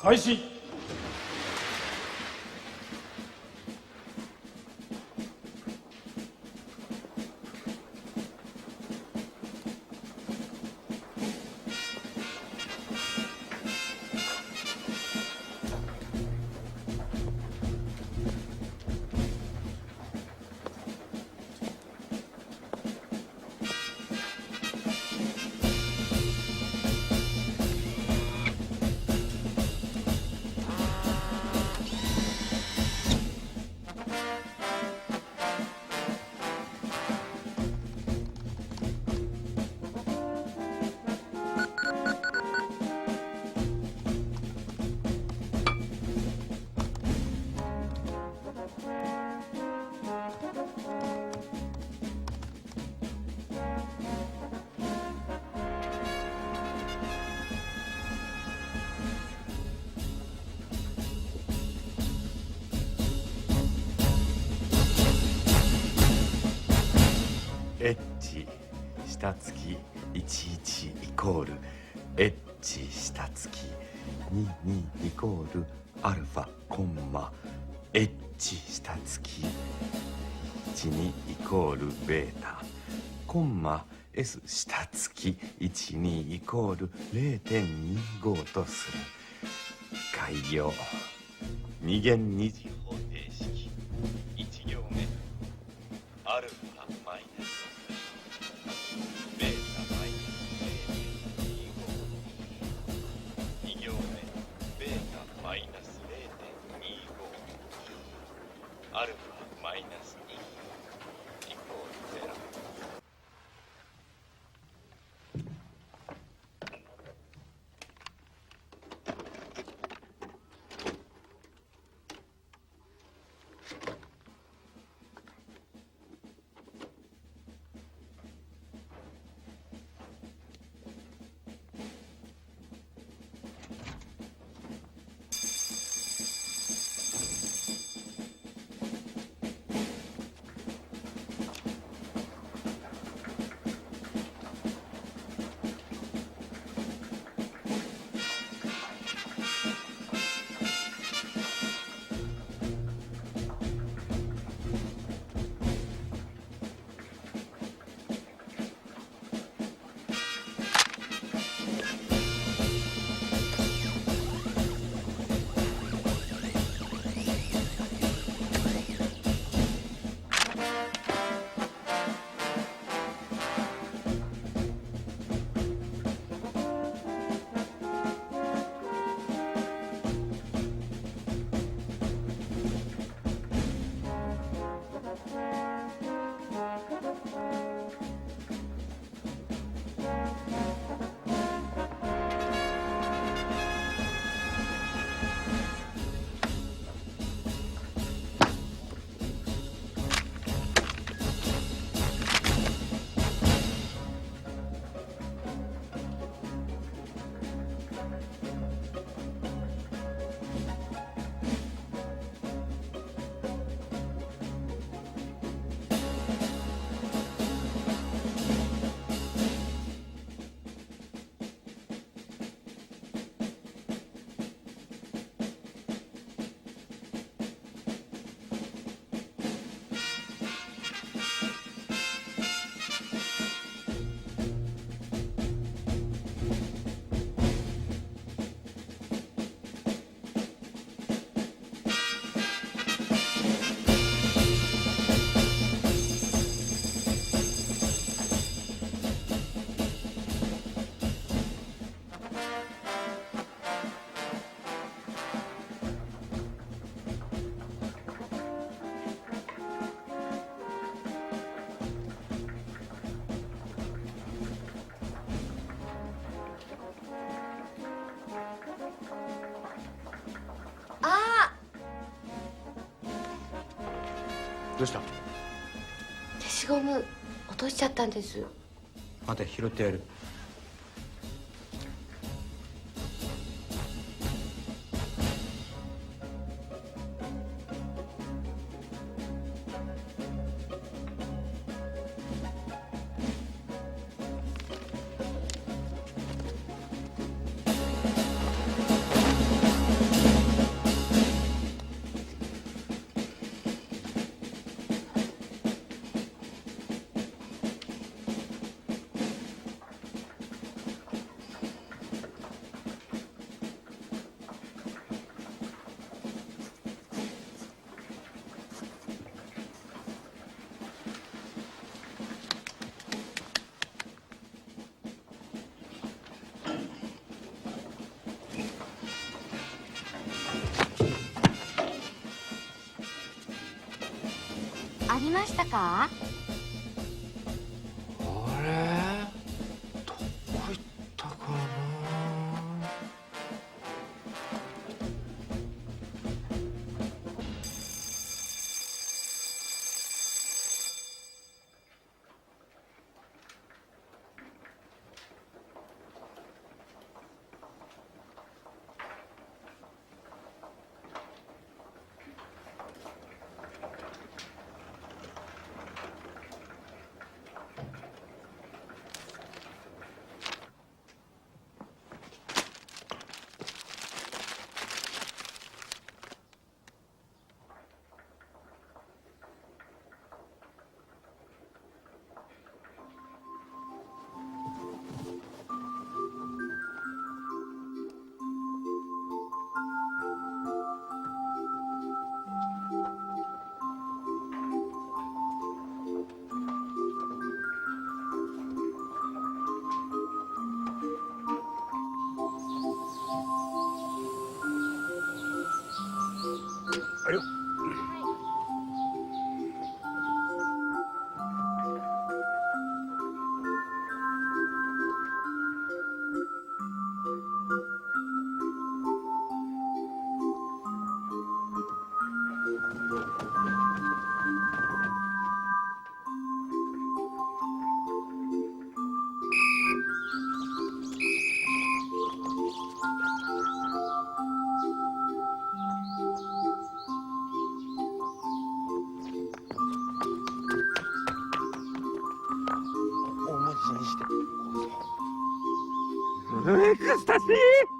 開始。エッチ下月11イコールエッチ下月22イコールアルファコンマエッチ下月12イコールベータコンマ S 下月12イコール 0.25 とする。概要二元二次方程式1行目アルファマイナスベータマイナス 0.25 2行目ベータマイナス 0.25 アルファマイナス2イコール0。どうした？消しゴム落としちゃったんです。また拾ってやる。りましたか？あれ、どこ行ったかな。あれよ。お待ちにして。エクスタシー。